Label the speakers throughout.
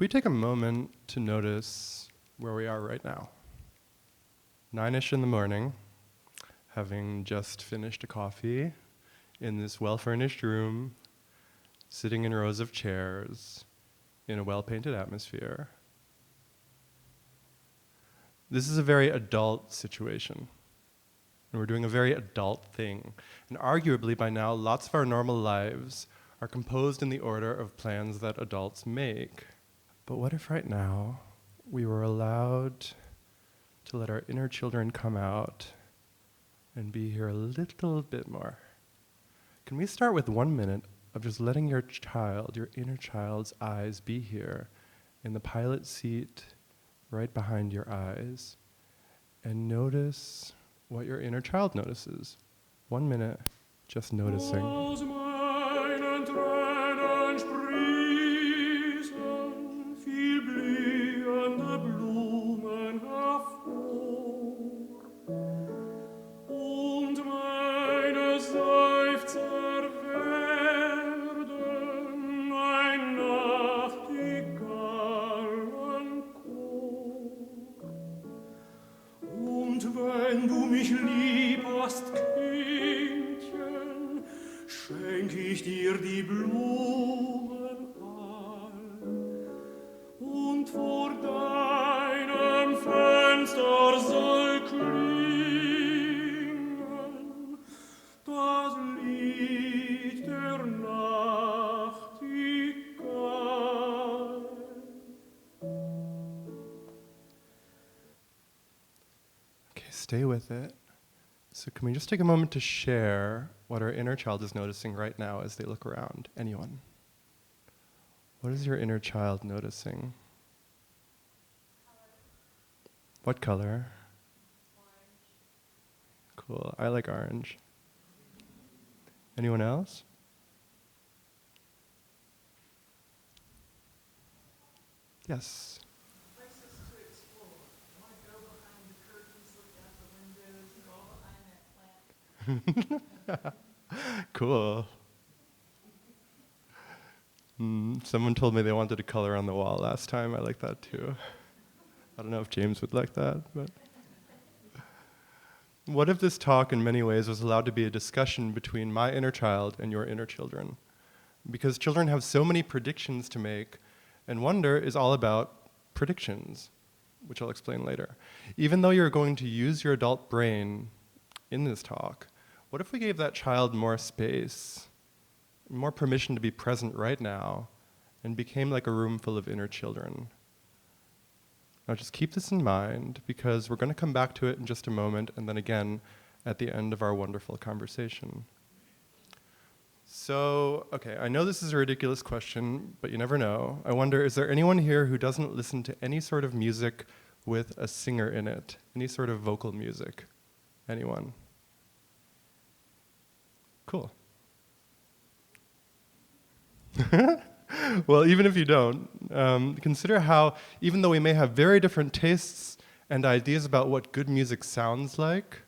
Speaker 1: we take a moment to notice where we are right now? 9-ish in the morning, having just finished a coffee in this well-furnished room, sitting in rows of chairs, in a well-painted atmosphere. This is a very adult situation, and we're doing a very adult thing. And arguably by now, lots of our normal lives are composed in the order of plans that adults make. But what if right now we were allowed to let our inner children come out and be here a little bit more? Can we start with 1 minute of just letting your child, your inner child's eyes be here in the pilot seat right behind your eyes, and notice what your inner child notices? 1 minute, just noticing. Stay with it. So can we just take a moment to share what our inner child is noticing right now as they look around? Anyone? What is your inner child noticing? Color. What color? Orange. Cool. I like orange. Anyone else? Yes. Cool. Someone told me they wanted to color on the wall last time. I like that too. I don't know if James would like that, but what if this talk in many ways was allowed to be a discussion between my inner child and your inner children? Because children have so many predictions to make, and wonder is all about predictions, which I'll explain later. Even though you're going to use your adult brain in this talk, what if we gave that child more space, more permission to be present right now, and became like a room full of inner children? Now just keep this in mind, because we're going to come back to it in just a moment, and then again at the end of our wonderful conversation. So, okay, I know this is a ridiculous question, but you never know. I wonder, is there anyone here who doesn't listen to any sort of music with a singer in it? Any sort of vocal music? Anyone? Cool. Well, even if you don't, consider how, even though we may have very different tastes and ideas about what good music sounds like,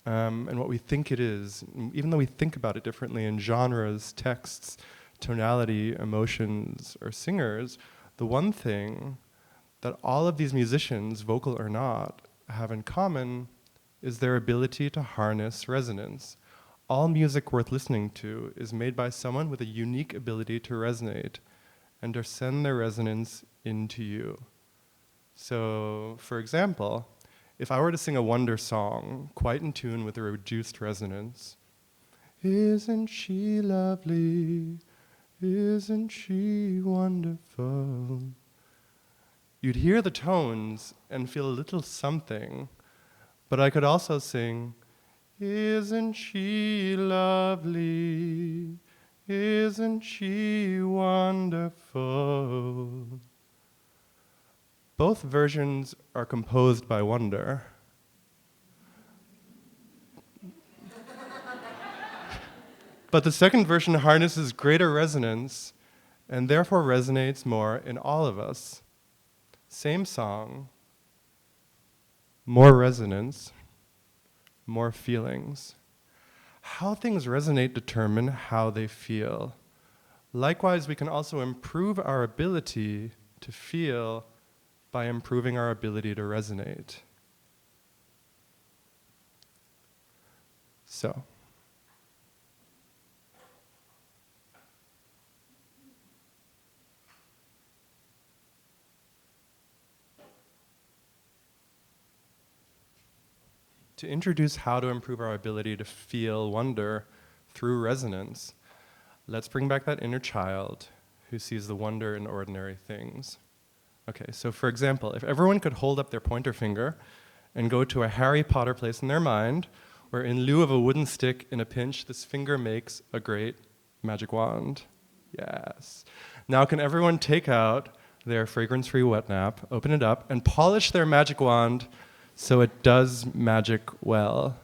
Speaker 1: and what we think it is, even though we think about it differently in genres, texts, tonality, emotions, or singers, the one thing that all of these musicians, vocal or not, have in common is their ability to harness resonance. All music worth listening to is made by someone with a unique ability to resonate and to send their resonance into you. So, for example, if I were to sing a wonder song, quite in tune with a reduced resonance, isn't she lovely? Isn't she wonderful? You'd hear the tones and feel a little something, but I could also sing, isn't she lovely? Isn't she wonderful? Both versions are composed by wonder. But the second version harnesses greater resonance and therefore resonates more in all of us. Same song, more resonance, more feelings. How things resonate determine how they feel. Likewise, we can also improve our ability to feel by improving our ability to resonate. So, to introduce how to improve our ability to feel wonder through resonance, let's bring back that inner child who sees the wonder in ordinary things. Okay, so for example, if everyone could hold up their pointer finger and go to a Harry Potter place in their mind, where in lieu of a wooden stick in a pinch, this finger makes a great magic wand. Yes. Now can everyone take out their fragrance-free wet nap, open it up, and polish their magic wand so it does magic well?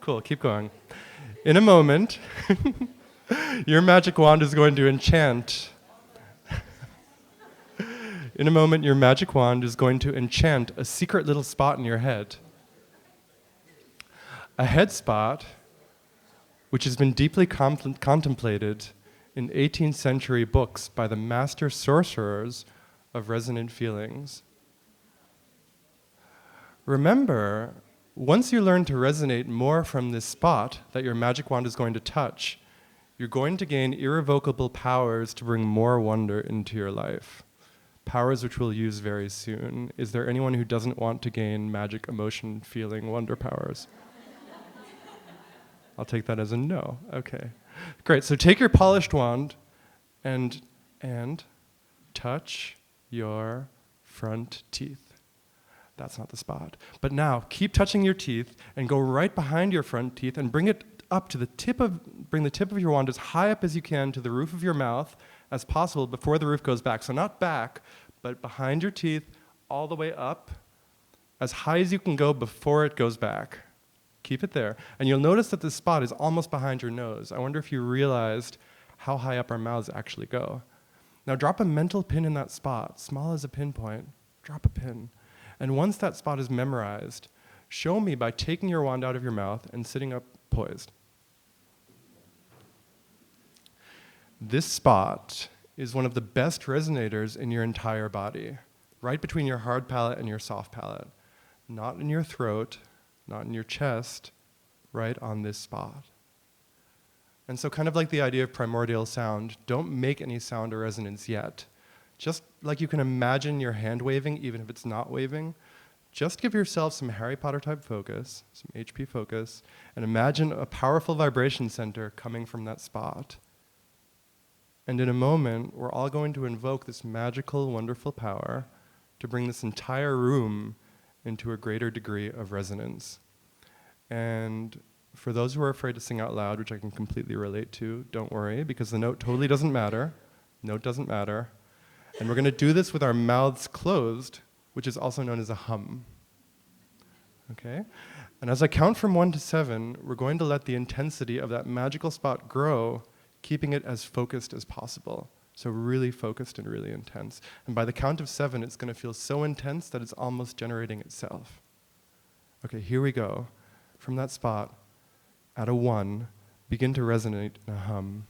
Speaker 1: Cool, keep going. In a moment, your magic wand is going to enchant. In a moment, your magic wand is going to enchant a secret little spot in your head. A head spot which has been deeply contemplated in 18th century books by the master sorcerers of resonant feelings. Remember, once you learn to resonate more from this spot that your magic wand is going to touch, you're going to gain irrevocable powers to bring more wonder into your life. Powers which we'll use very soon. Is there anyone who doesn't want to gain magic, emotion, feeling, wonder powers? I'll take that as a no. Okay. Great. So take your polished wand and touch your front teeth. That's not the spot. But now, keep touching your teeth and go right behind your front teeth and bring it up to bring the tip of your wand as high up as you can to the roof of your mouth as possible before the roof goes back. So not back, but behind your teeth, all the way up, as high as you can go before it goes back. Keep it there. And you'll notice that this spot is almost behind your nose. I wonder if you realized how high up our mouths actually go. Now drop a mental pin in that spot, small as a pinpoint. Drop a pin. And once that spot is memorized, show me by taking your wand out of your mouth and sitting up poised. This spot is one of the best resonators in your entire body, right between your hard palate and your soft palate. Not in your throat, not in your chest, right on this spot. And so kind of like the idea of primordial sound, don't make any sound or resonance yet. Just like you can imagine your hand waving, even if it's not waving, just give yourself some Harry Potter type focus, some HP focus, and imagine a powerful vibration center coming from that spot. And in a moment, we're all going to invoke this magical, wonderful power to bring this entire room into a greater degree of resonance. And for those who are afraid to sing out loud, which I can completely relate to, don't worry, because the note totally doesn't matter. Note doesn't matter. And we're going to do this with our mouths closed, which is also known as a hum. Okay? And as I count from 1 to 7, we're going to let the intensity of that magical spot grow, keeping it as focused as possible. So really focused and really intense. And by the count of 7, it's going to feel so intense that it's almost generating itself. Okay, here we go. From that spot, at a 1, begin to resonate in a hum.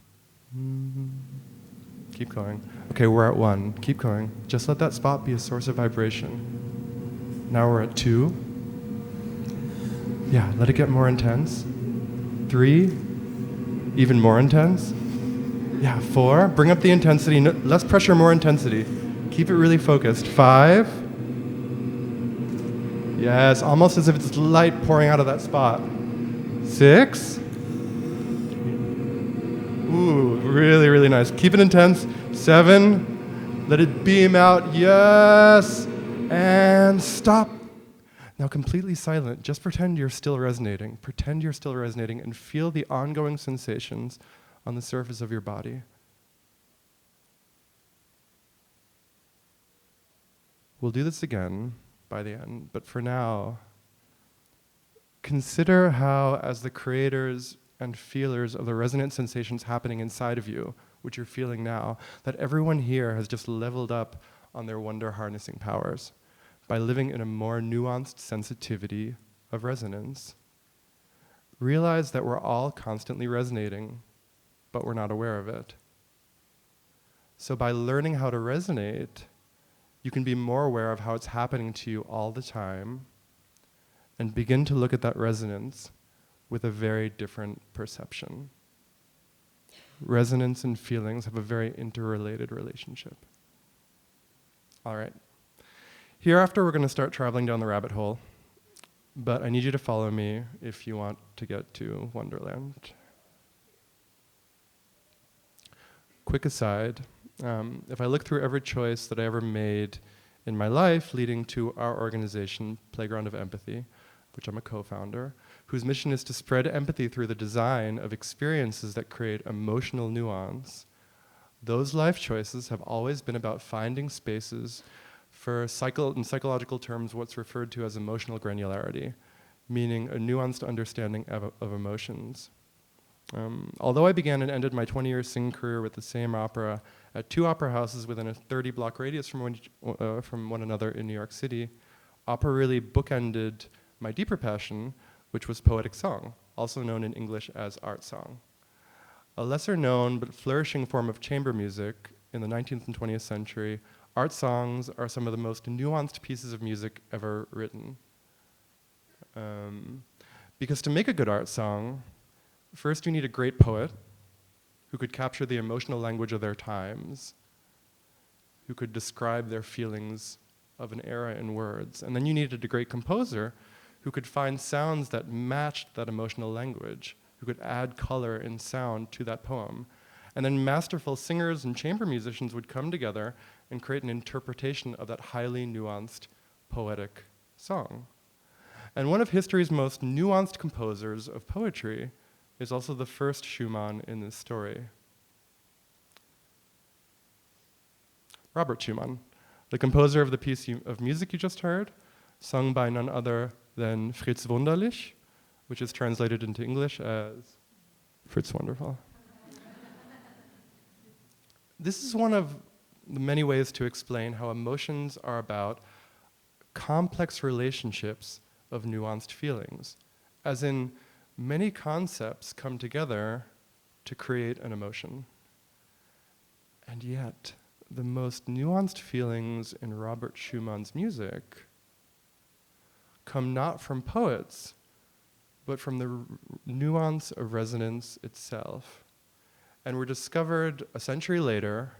Speaker 1: Keep going. Okay, we're at 1. Keep going. Just let that spot be a source of vibration. Now we're at 2. Yeah, let it get more intense. 3, even more intense. Yeah, 4, bring up the intensity. No, less pressure, more intensity. Keep it really focused. 5. Yes, almost as if it's light pouring out of that spot. 6. Ooh, really, really nice. Keep it intense. 7. Let it beam out. Yes. And stop. Now completely silent. Just pretend you're still resonating. Pretend you're still resonating and feel the ongoing sensations on the surface of your body. We'll do this again by the end, but for now, consider how, as the creators and feelers of the resonant sensations happening inside of you, which you're feeling now, that everyone here has just leveled up on their wonder harnessing powers by living in a more nuanced sensitivity of resonance. Realize that we're all constantly resonating. but we're not aware of it. So by learning how to resonate, you can be more aware of how it's happening to you all the time and begin to look at that resonance with a very different perception. Resonance and feelings have a very interrelated relationship. All right. Hereafter, we're going to start traveling down the rabbit hole, but I need you to follow me if you want to get to Wonderland. Quick aside, if I look through every choice that I ever made in my life leading to our organization, Playground of Empathy, which I'm a co-founder, whose mission is to spread empathy through the design of experiences that create emotional nuance, those life choices have always been about finding spaces for, in psychological terms, what's referred to as emotional granularity, meaning a nuanced understanding of emotions. Although I began and ended my 20-year singing career with the same opera at 2 opera houses within a 30-block radius from one another in New York City, opera really bookended my deeper passion, which was poetic song, also known in English as art song. A lesser known but flourishing form of chamber music in the 19th and 20th century, art songs are some of the most nuanced pieces of music ever written. Because to make a good art song, first you need a great poet who could capture the emotional language of their times, who could describe their feelings of an era in words. And then you needed a great composer who could find sounds that matched that emotional language, who could add color and sound to that poem. And then masterful singers and chamber musicians would come together and create an interpretation of that highly nuanced poetic song. And one of history's most nuanced composers of poetry is also the first Schumann in this story. Robert Schumann, the composer of the piece of music you just heard, sung by none other than Fritz Wunderlich, which is translated into English as Fritz Wonderful. This is one of the many ways to explain how emotions are about complex relationships of nuanced feelings, as in many concepts come together to create an emotion. And yet, the most nuanced feelings in Robert Schumann's music come not from poets, but from the nuance of resonance itself, and were discovered a century later,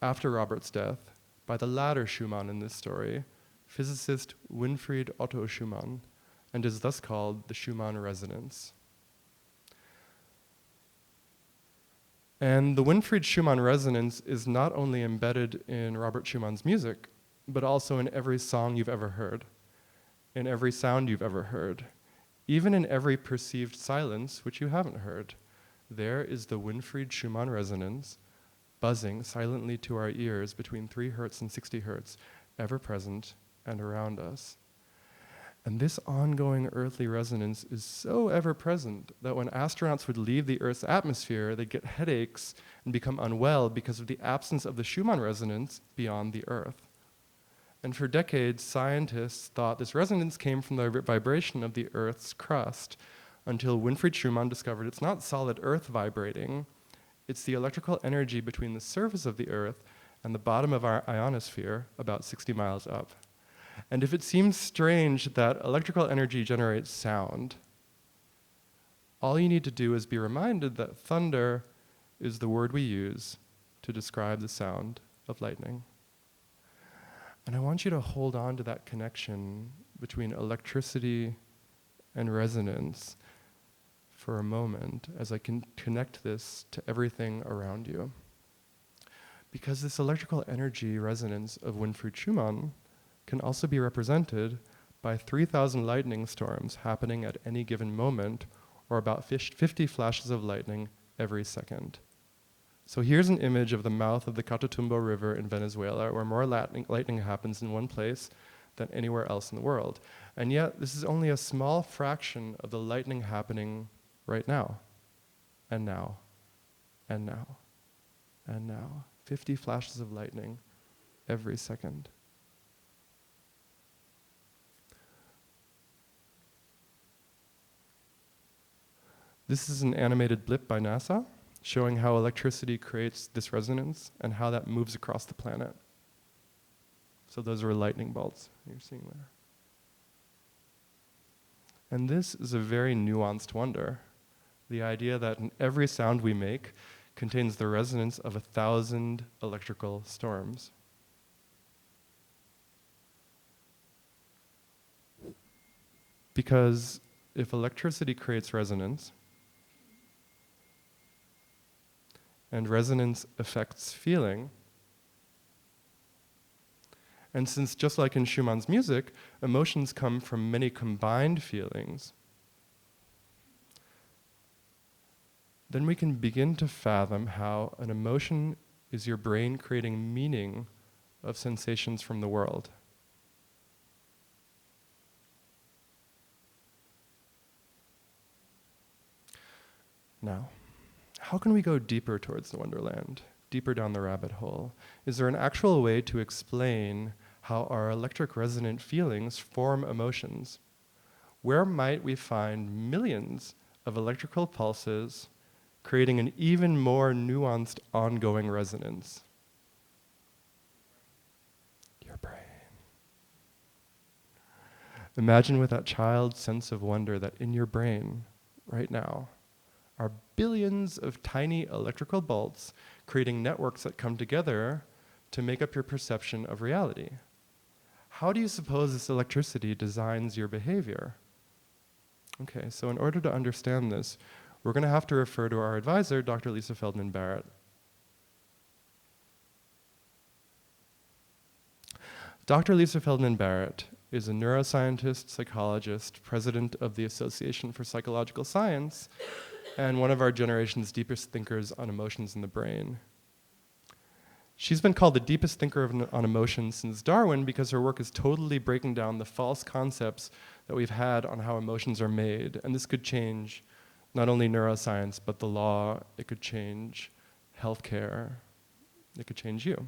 Speaker 1: after Robert's death, by the latter Schumann in this story, physicist Winfried Otto Schumann, and is thus called the Schumann resonance. And the Winfried Schumann resonance is not only embedded in Robert Schumann's music, but also in every song you've ever heard, in every sound you've ever heard, even in every perceived silence which you haven't heard. There is the Winfried Schumann resonance buzzing silently to our ears between 3 hertz and 60 hertz, ever present and around us. And this ongoing earthly resonance is so ever present that when astronauts would leave the Earth's atmosphere, they'd get headaches and become unwell because of the absence of the Schumann resonance beyond the Earth. And for decades, scientists thought this resonance came from the vibration of the Earth's crust, until Winfried Schumann discovered it's not solid Earth vibrating, it's the electrical energy between the surface of the Earth and the bottom of our ionosphere, about 60 miles up. And if it seems strange that electrical energy generates sound, all you need to do is be reminded that thunder is the word we use to describe the sound of lightning. And I want you to hold on to that connection between electricity and resonance for a moment as I can connect this to everything around you. Because this electrical energy resonance of Winfried Schumann can also be represented by 3,000 lightning storms happening at any given moment, or about 50 flashes of lightning every second. So here's an image of the mouth of the Catatumbo River in Venezuela, where more lightning happens in one place than anywhere else in the world. And yet, this is only a small fraction of the lightning happening right now, and now, and now, and now. 50 flashes of lightning every second. This is an animated blip by NASA showing how electricity creates this resonance and how that moves across the planet. So those are lightning bolts you're seeing there. And this is a very nuanced wonder. The idea that in every sound we make contains the resonance of 1,000 electrical storms. Because if electricity creates resonance, and resonance affects feeling, and since just like in Schumann's music, emotions come from many combined feelings, then we can begin to fathom how an emotion is your brain creating meaning of sensations from the world. Now, how can we go deeper towards the wonderland, deeper down the rabbit hole? Is there an actual way to explain how our electric resonant feelings form emotions? Where might we find millions of electrical pulses creating an even more nuanced ongoing resonance? Your brain. Imagine with that child's sense of wonder that in your brain, right now, are billions of tiny electrical bolts creating networks that come together to make up your perception of reality. How do you suppose this electricity designs your behavior? Okay, so in order to understand this, we're going to have to refer to our advisor, Dr. Lisa Feldman Barrett. Dr. Lisa Feldman Barrett is a neuroscientist, psychologist, president of the Association for Psychological Science, and one of our generation's deepest thinkers on emotions in the brain. She's been called the deepest thinker on emotions since Darwin because her work is totally breaking down the false concepts that we've had on how emotions are made. And this could change not only neuroscience, but the law. It could change healthcare. It could change you.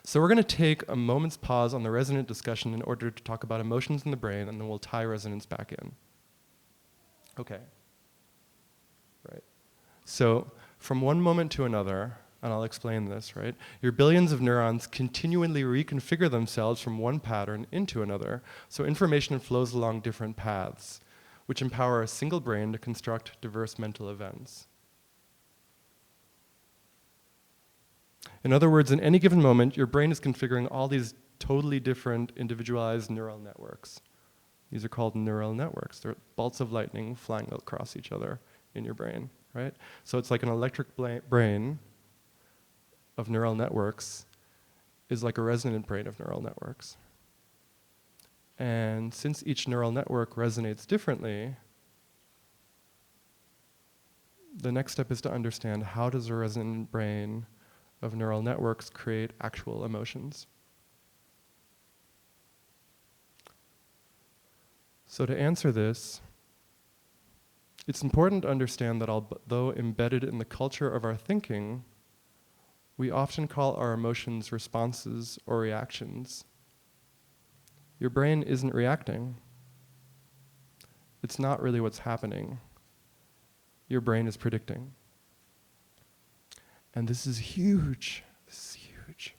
Speaker 1: So we're going to take a moment's pause on the resonant discussion in order to talk about emotions in the brain, and then we'll tie resonance back in. Okay. Right. So from one moment to another, and I'll explain this, right? Your billions of neurons continually reconfigure themselves from one pattern into another, so information flows along different paths, which empower a single brain to construct diverse mental events. In other words, in any given moment, your brain is configuring all these totally different individualized neural networks. These are called neural networks. They're bolts of lightning flying across each other in your brain, right? So it's like an electric brain of neural networks is like a resonant brain of neural networks. And since each neural network resonates differently, the next step is to understand how does a resonant brain of neural networks create actual emotions. So to answer this, it's important to understand that although embedded in the culture of our thinking, we often call our emotions responses or reactions. Your brain isn't reacting. It's not really what's happening. Your brain is predicting. And this is huge. This is huge.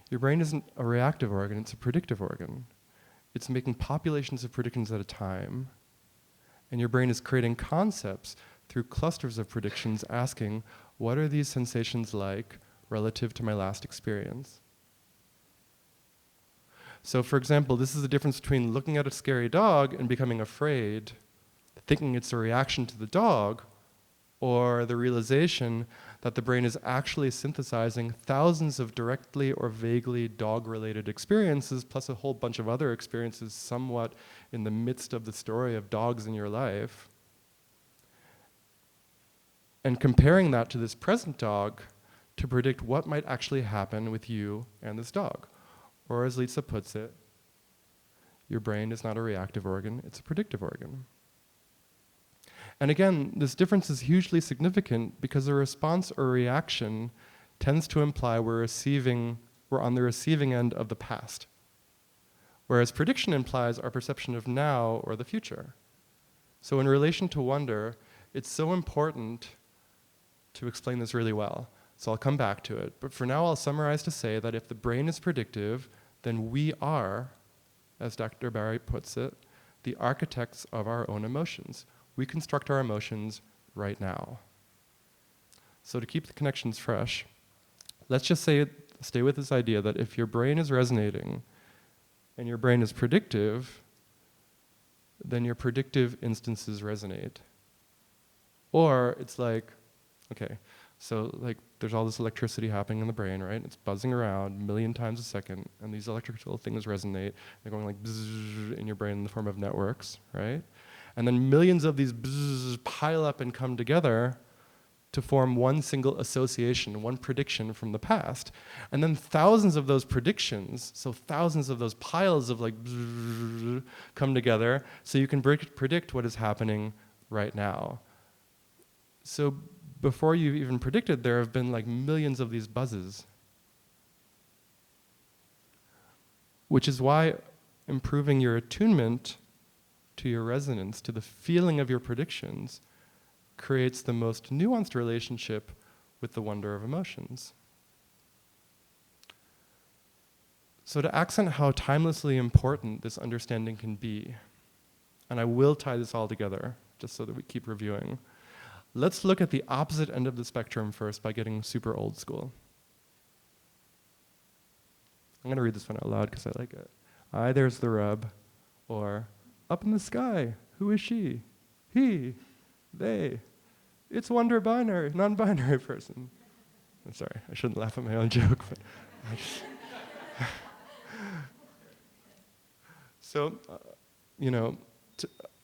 Speaker 1: Your brain isn't a reactive organ, it's a predictive organ. It's making populations of predictions at a time. And your brain is creating concepts through clusters of predictions asking, what are these sensations like relative to my last experience? So for example, this is the difference between looking at a scary dog and becoming afraid, thinking it's a reaction to the dog, or the realization that the brain is actually synthesizing thousands of directly or vaguely dog-related experiences, plus a whole bunch of other experiences somewhat in the midst of the story of dogs in your life, and comparing that to this present dog to predict what might actually happen with you and this dog. Or as Lisa puts it, your brain is not a reactive organ, it's a predictive organ. And again, this difference is hugely significant because a response or reaction tends to imply we're on the receiving end of the past, whereas prediction implies our perception of now or the future. So in relation to wonder, It's so important to explain this really well. So I'll come back to it. But for now, I'll summarize to say that if the brain is predictive, then we are, as Dr. Barrett puts it, the architects of our own emotions. We construct our emotions right now. So to keep the connections fresh, let's just stay with this idea that if your brain is resonating and your brain is predictive, then your predictive instances resonate. Or it's like, okay, so like there's all this electricity happening in the brain, right? It's buzzing around a million times a second, and these electrical things resonate. They're going like bzzz in your brain in the form of networks, right? And then millions of these bzzz pile up and come together to form one single association, one prediction from the past. And then thousands of those predictions, so thousands of those piles of like bzzz, come together so you can predict what is happening right now. So before you've even predicted, there have been like millions of these buzzes. Which is why improving your attunement to your resonance, to the feeling of your predictions, creates the most nuanced relationship with the wonder of emotions. So to accent how timelessly important this understanding can be, and I will tie this all together, just so that we keep reviewing, let's look at the opposite end of the spectrum first by getting super old school. I'm going to read this one out loud because I like it. Aye, there's the rub, or up in the sky, who is she? He, they. It's wonder binary, non-binary person. I'm sorry, I shouldn't laugh at my own joke, but I just So,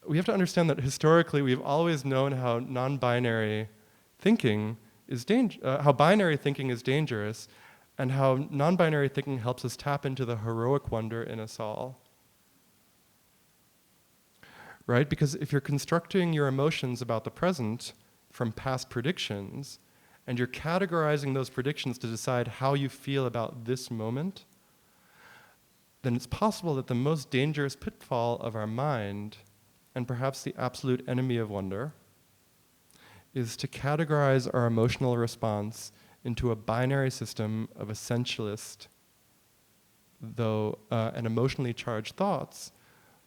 Speaker 1: we have to understand that historically we've always known how non-binary thinking is how binary thinking is dangerous, and how non-binary thinking helps us tap into the heroic wonder in us all. Right? Because if you're constructing your emotions about the present from past predictions, and you're categorizing those predictions to decide how you feel about this moment, then it's possible that the most dangerous pitfall of our mind, and perhaps the absolute enemy of wonder, is to categorize our emotional response into a binary system of essentialist, and emotionally charged thoughts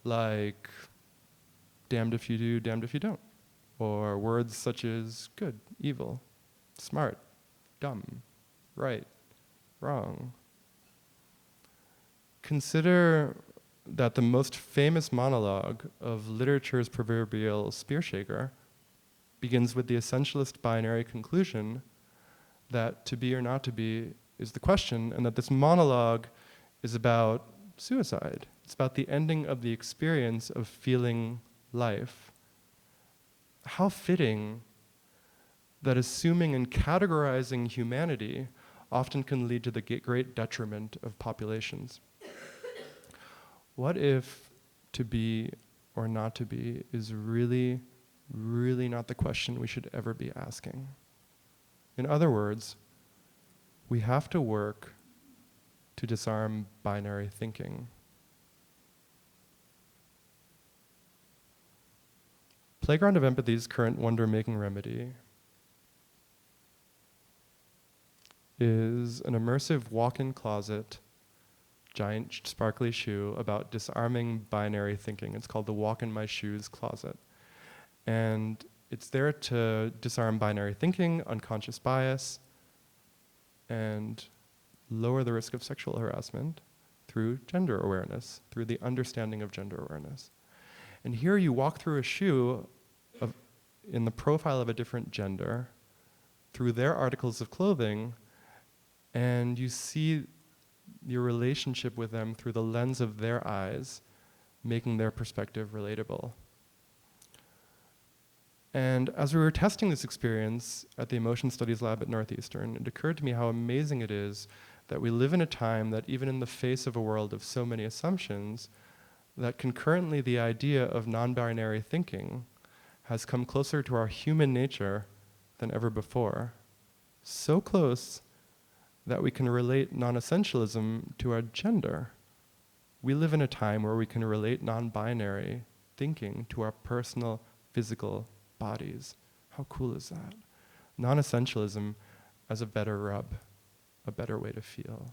Speaker 1: like damned if you do, damned if you don't, or words such as good, evil, smart, dumb, right, wrong. Consider that the most famous monologue of literature's proverbial spear shaker begins with the essentialist binary conclusion that to be or not to be is the question, and that this monologue is about suicide. It's about the ending of the experience of feeling life. How fitting that assuming and categorizing humanity often can lead to the great detriment of populations. What if to be or not to be is really, really not the question we should ever be asking? In other words, we have to work to disarm binary thinking. Playground of Empathy's current wonder-making remedy is an immersive walk-in closet, giant sparkly shoe about disarming binary thinking. It's called the Walk in My Shoes closet. And it's there to disarm binary thinking, unconscious bias, and lower the risk of sexual harassment through gender awareness, through the understanding of gender awareness. And here you walk through a shoe in the profile of a different gender, through their articles of clothing, and you see your relationship with them through the lens of their eyes, making their perspective relatable. And as we were testing this experience at the Emotion Studies Lab at Northeastern, it occurred to me how amazing it is that we live in a time that even in the face of a world of so many assumptions, that concurrently the idea of non-binary thinking has come closer to our human nature than ever before. So close that we can relate non-essentialism to our gender. We live in a time where we can relate non-binary thinking to our personal physical bodies. How cool is that? Non-essentialism as a better rub, a better way to feel.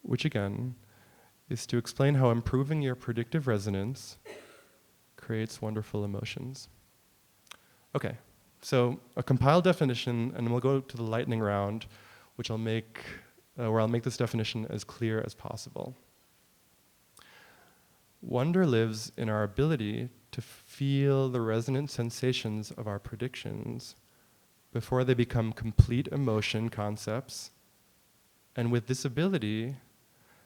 Speaker 1: Which again is to explain how improving your predictive resonance creates wonderful emotions. Okay, so a compiled definition, and we'll go to the lightning round, which where I'll make this definition as clear as possible. Wonder lives in our ability to feel the resonant sensations of our predictions before they become complete emotion concepts, and with this ability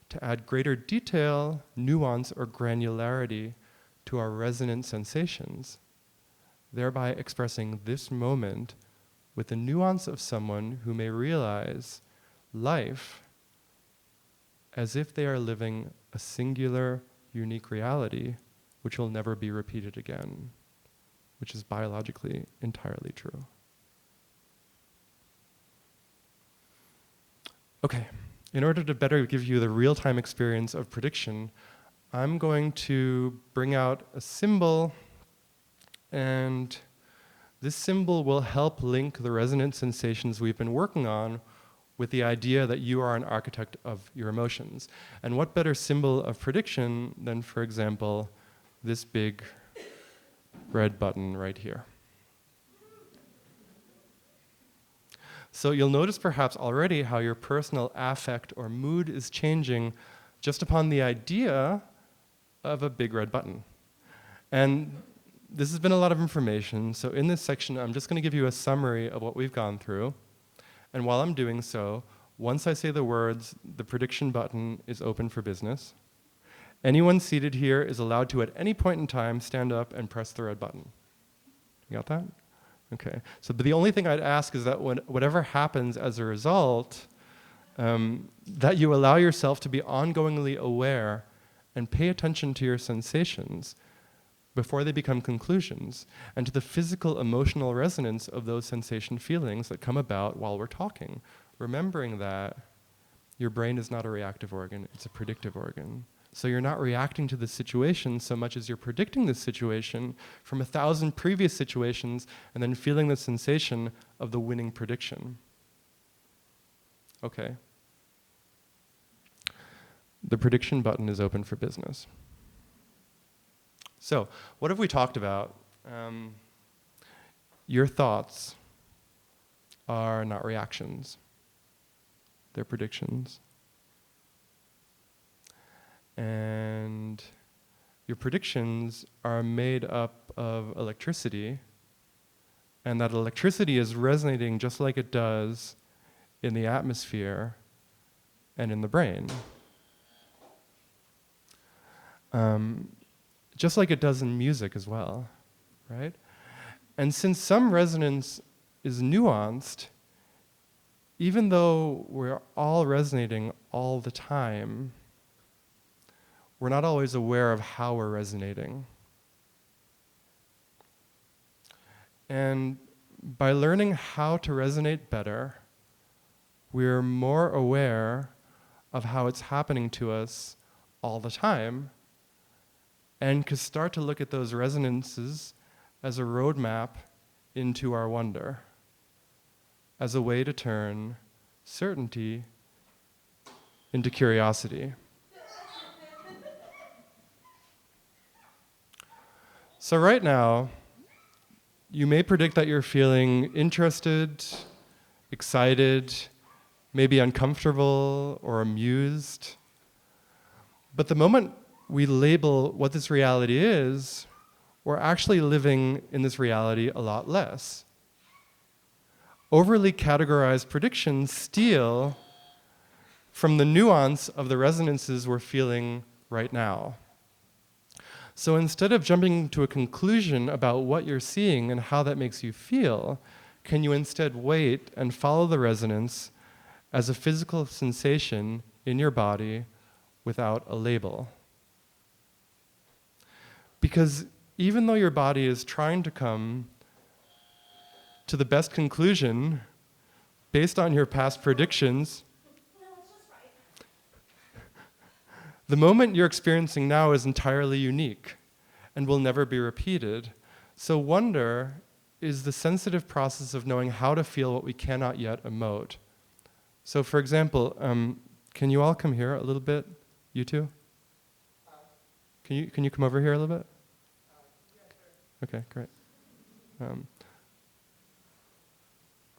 Speaker 1: to add greater detail, nuance, or granularity to our resonant sensations, thereby expressing this moment with the nuance of someone who may realize life as if they are living a singular, unique reality which will never be repeated again, which is biologically entirely true. Okay, in order to better give you the real-time experience of prediction, I'm going to bring out a symbol, and this symbol will help link the resonant sensations we've been working on with the idea that you are an architect of your emotions. And what better symbol of prediction than, for example, this big red button right here. So you'll notice perhaps already how your personal affect or mood is changing just upon the idea of a big red button. And this has been a lot of information, so in this section I'm just going to give you a summary of what we've gone through. And while I'm doing so, once I say the words, the prediction button is open for business. Anyone seated here is allowed to, at any point in time, stand up and press the red button. You got that? Okay. So, but the only thing I'd ask is that whatever happens as a result, that you allow yourself to be ongoingly aware and pay attention to your sensations before they become conclusions, and to the physical emotional resonance of those sensation feelings that come about while we're talking. Remembering that your brain is not a reactive organ, it's a predictive organ. So you're not reacting to the situation so much as you're predicting the situation from 1,000 previous situations and then feeling the sensation of the winning prediction. Okay. The prediction button is open for business. So, what have we talked about? Your thoughts are not reactions. They're predictions. And your predictions are made up of electricity, and that electricity is resonating just like it does in the atmosphere and in the brain. Just like it does in music as well, right? And since some resonance is nuanced, even though we're all resonating all the time, we're not always aware of how we're resonating. And by learning how to resonate better, we're more aware of how it's happening to us all the time, and can start to look at those resonances as a roadmap into our wonder, as a way to turn certainty into curiosity. So right now, you may predict that you're feeling interested, excited, maybe uncomfortable or amused. But the moment we label what this reality is, we're actually living in this reality a lot less. Overly categorized predictions steal from the nuance of the resonances we're feeling right now. So instead of jumping to a conclusion about what you're seeing and how that makes you feel, can you instead wait and follow the resonance as a physical sensation in your body without a label? Because even though your body is trying to come to the best conclusion based on your past predictions, The moment you're experiencing now is entirely unique and will never be repeated. So wonder is the sensitive process of knowing how to feel what we cannot yet emote. So for example, can you all come here a little bit, you two? Can you come over here a little bit? Okay, great.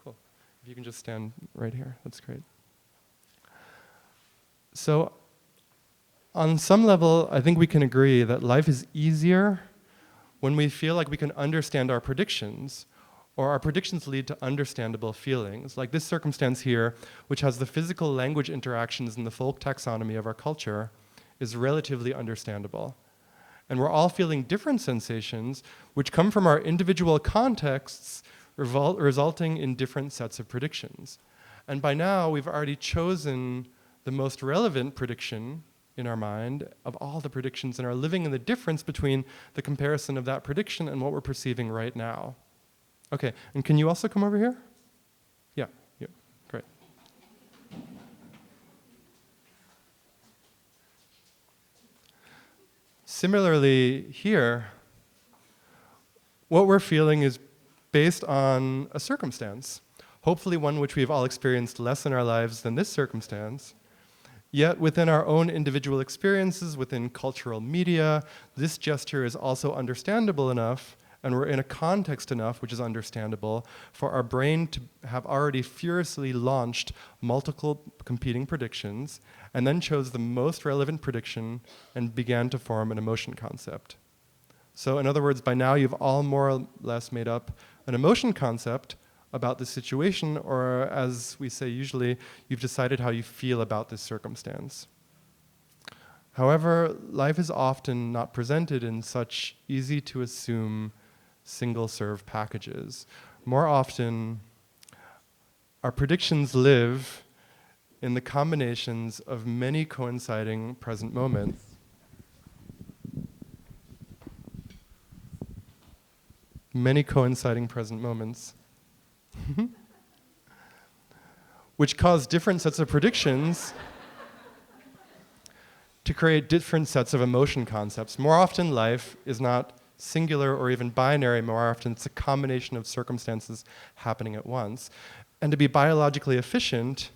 Speaker 1: Cool. If you can just stand right here, that's great. So on some level, I think we can agree that life is easier when we feel like we can understand our predictions, or our predictions lead to understandable feelings. Like this circumstance here, which has the physical language interactions in the folk taxonomy of our culture, is relatively understandable. And we're all feeling different sensations, which come from our individual contexts, resulting in different sets of predictions. And by now, we've already chosen the most relevant prediction in our mind of all the predictions and are living in the difference between the comparison of that prediction and what we're perceiving right now. Okay, and can you also come over here? Yeah, great. Similarly, here, what we're feeling is based on a circumstance, hopefully one which we've all experienced less in our lives than this circumstance. Yet within our own individual experiences, within cultural media, this gesture is also understandable enough, and we're in a context enough which is understandable for our brain to have already furiously launched multiple competing predictions, and then chose the most relevant prediction and began to form an emotion concept. So in other words, by now you've all more or less made up an emotion concept about the situation, or as we say usually, you've decided how you feel about this circumstance. However, life is often not presented in such easy to assume single-serve packages. More often, our predictions live in the combinations of many coinciding present moments. Many coinciding present moments. Which cause different sets of predictions to create different sets of emotion concepts. More often, life is not singular or even binary. More often, it's a combination of circumstances happening at once. And to be biologically efficient,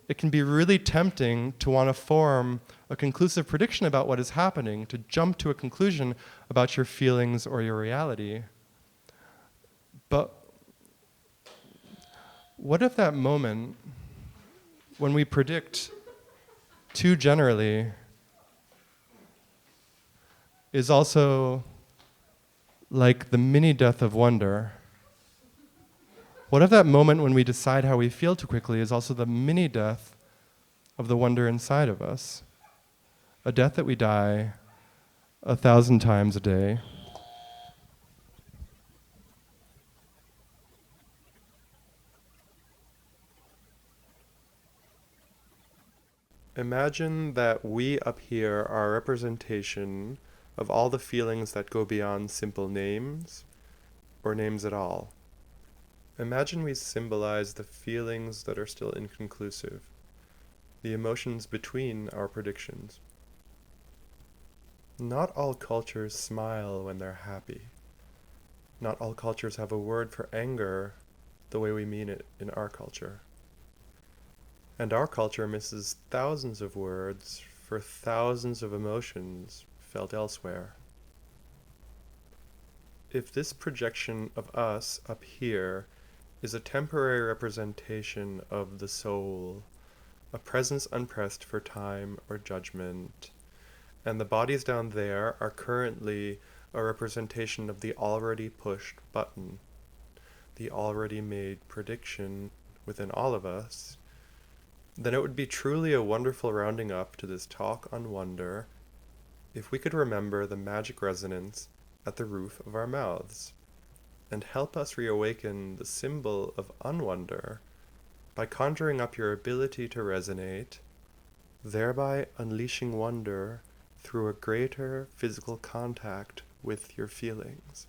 Speaker 1: it can be really tempting to want to form a conclusive prediction about what is happening, to jump to a conclusion about your feelings or your reality. But what if that moment, when we predict too generally, is also like the mini-death of wonder? What if that moment when we decide how we feel too quickly is also the mini-death of the wonder inside of us? A death that we die 1,000 times a day. Imagine that we up here are a representation of all the feelings that go beyond simple names or names at all. Imagine we symbolize the feelings that are still inconclusive, the emotions between our predictions. Not all cultures smile when they're happy. Not all cultures have a word for anger the way we mean it in our culture. And our culture misses thousands of words for thousands of emotions felt elsewhere. If this projection of us up here is a temporary representation of the soul, a presence unpressed for time or judgment, and the bodies down there are currently a representation of the already pushed button, the already made prediction within all of us, then it would be truly a wonderful rounding up to this talk on wonder if we could remember the magic resonance at the roof of our mouths and help us reawaken the symbol of unwonder by conjuring up your ability to resonate, thereby unleashing wonder through a greater physical contact with your feelings.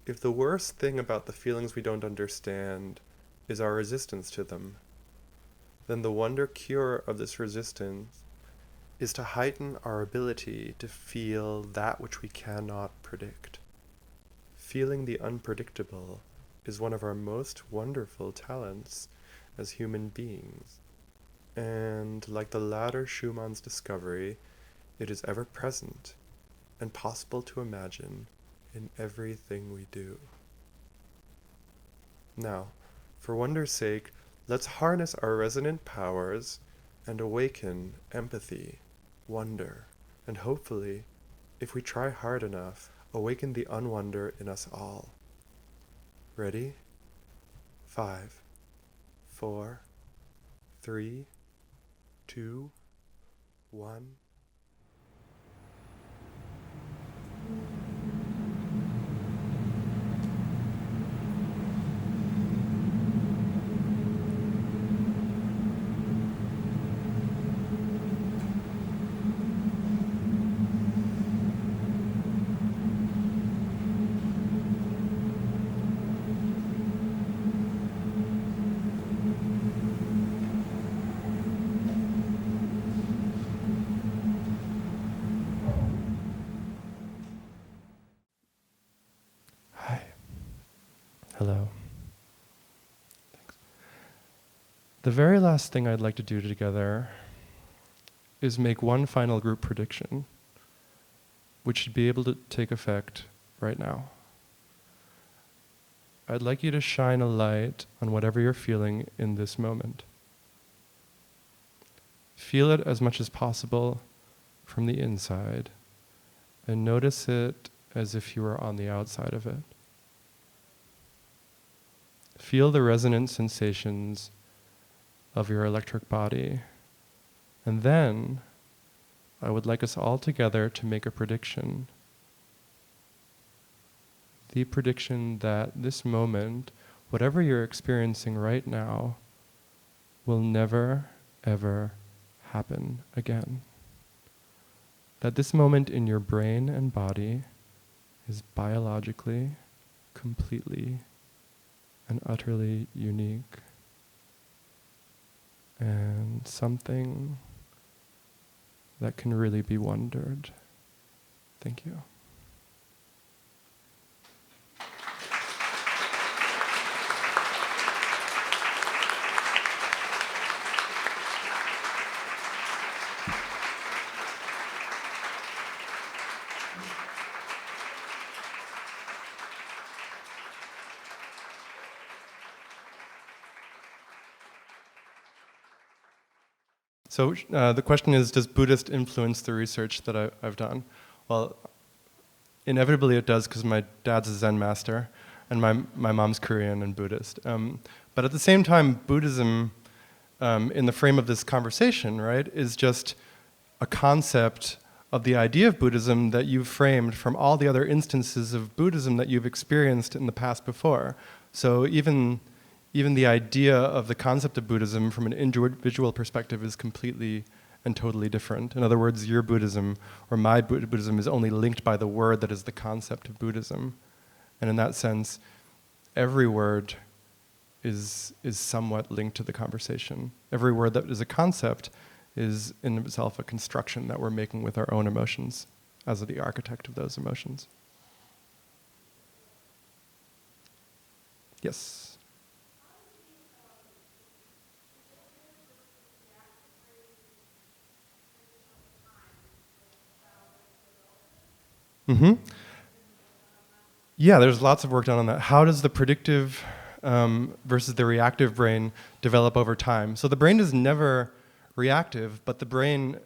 Speaker 1: If the worst thing about the feelings we don't understand is our resistance to them, then the wonder cure of this resistance is to heighten our ability to feel that which we cannot predict. Feeling the unpredictable is one of our most wonderful talents as human beings. And like the latter Schumann's discovery, it is ever present and possible to imagine in everything we do. Now, for wonder's sake, let's harness our resonant powers and awaken empathy, wonder, and hopefully, if we try hard enough, awaken the unwonder in us all. Ready? 5, 4, 3, 2, 1. Hello. Thanks. The very last thing I'd like to do together is make one final group prediction, which should be able to take effect right now. I'd like you to shine a light on whatever you're feeling in this moment. Feel it as much as possible from the inside, and notice it as if you were on the outside of it. Feel the resonant sensations of your electric body. And then, I would like us all together to make a prediction. The prediction that this moment, whatever you're experiencing right now, will never, ever happen again. That this moment in your brain and body is biologically, completely, and utterly unique, and something that can really be wondered. Thank you. So the question is, does Buddhist influence the research that I've done? Well, inevitably it does, because my dad's a Zen master, and my mom's Korean and Buddhist. But at the same time, Buddhism, in the frame of this conversation, right, is just a concept of the idea of Buddhism that you've framed from all the other instances of Buddhism that you've experienced in the past before. So even the idea of the concept of Buddhism from an individual perspective is completely and totally different. In other words, your Buddhism or my Buddhism is only linked by the word that is the concept of Buddhism. And in that sense, every word is somewhat linked to the conversation. Every word that is a concept is in itself a construction that we're making with our own emotions as the architect of those emotions. Yes? Mm-hmm. Yeah, there's lots of work done on that. How does the predictive versus the reactive brain develop over time? So the brain is never reactive, but the brain,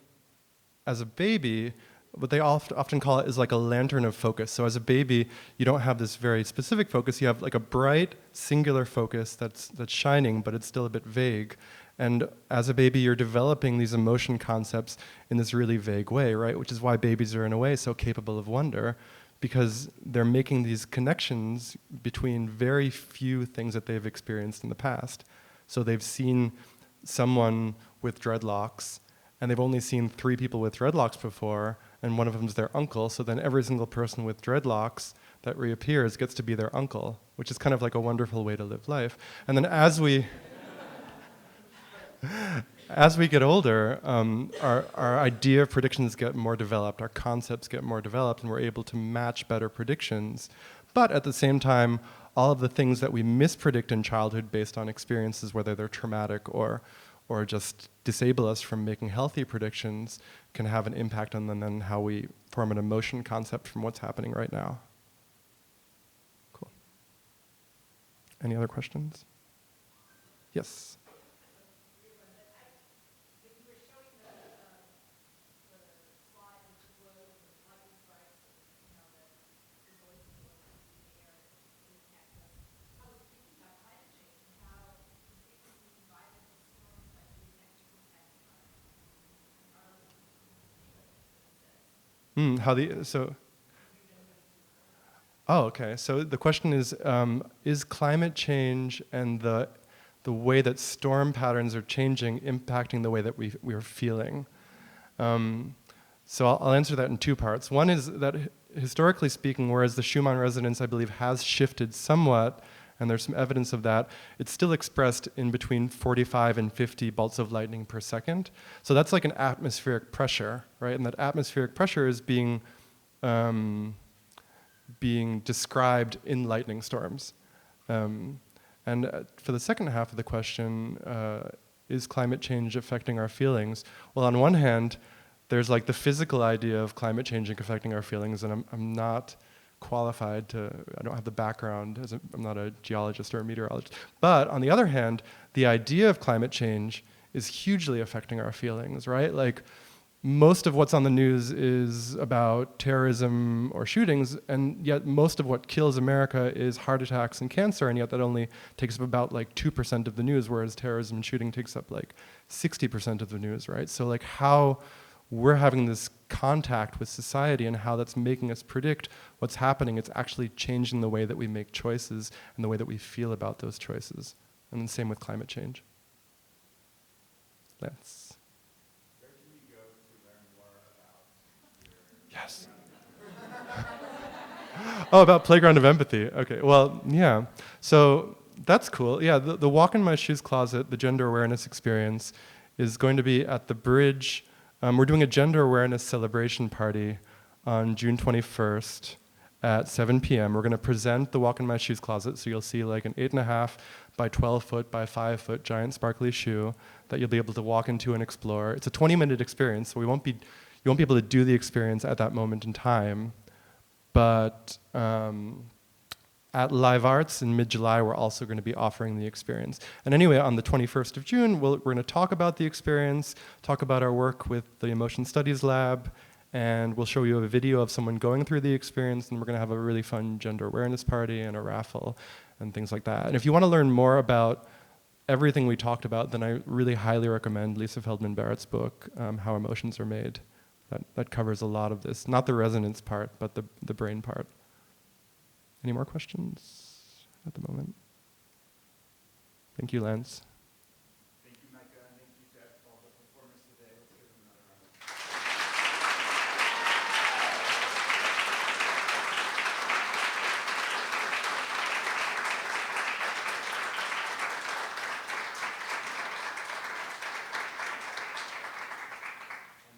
Speaker 1: as a baby, what they often call it is like a lantern of focus. So as a baby, you don't have this very specific focus. You have like a bright, singular focus that's shining, but it's still a bit vague. And as a baby, you're developing these emotion concepts in this really vague way, right? Which is why babies are, in a way, so capable of wonder, because they're making these connections between very few things that they've experienced in the past. So they've seen someone with dreadlocks, and they've only seen 3 people with dreadlocks before, and one of them is their uncle, so then every single person with dreadlocks that reappears gets to be their uncle, which is kind of like a wonderful way to live life. And then as we get older, our idea of predictions get more developed, our concepts get more developed, and we're able to match better predictions. But at the same time, all of the things that we mispredict in childhood based on experiences, whether they're traumatic or just disable us from making healthy predictions, can have an impact on then how we form an emotion concept from what's happening right now. Cool. Any other questions? Yes. Oh, okay. So the question is climate change and the way that storm patterns are changing impacting the way that we are feeling? So I'll answer that in two parts. One is that historically speaking, whereas the Schumann resonance, I believe, has shifted somewhat, and there's some evidence of that, it's still expressed in between 45 and 50 bolts of lightning per second. So that's like an atmospheric pressure, right? And that atmospheric pressure is being described in lightning storms. And for the second half of the question, is climate change affecting our feelings? Well, on one hand, there's like the physical idea of climate change affecting our feelings, and I'm not qualified to, I don't have the background, I'm not a geologist or a meteorologist. But on the other hand, the idea of climate change is hugely affecting our feelings, right? Like, most of what's on the news is about terrorism or shootings, and yet most of what kills America is heart attacks and cancer, and yet that only takes up about like 2% of the news, whereas terrorism and shooting takes up like 60% of the news, right? So like how we're having this contact with society and how that's making us predict what's happening, it's actually changing the way that we make choices and the way that we feel about those choices. And the same with climate change. Lance. Yes. Oh, about Playground of Empathy. Okay, well, yeah. So that's cool. Yeah, the Walk in My Shoes Closet, the gender awareness experience, is going to be at the Bridge. We're doing a gender awareness celebration party on June 21st at 7 p.m. We're going to present the Walk in My Shoes Closet, so you'll see like an 8.5 by 12 foot by 5 foot giant sparkly shoe that you'll be able to walk into and explore. It's a 20-minute experience, so you won't be able to do the experience at that moment in time, but at Live Arts in mid-July, we're also going to be offering the experience. And anyway, on the 21st of June, we're going to talk about the experience, talk about our work with the Emotion Studies Lab, and we'll show you a video of someone going through the experience, and we're going to have a really fun gender awareness party and a raffle and things like that. And if you want to learn more about everything we talked about, then I really highly recommend Lisa Feldman Barrett's book, How Emotions Are Made. That covers a lot of this, not the resonance part, but the brain part. Any more questions at the moment? Thank you, Lance.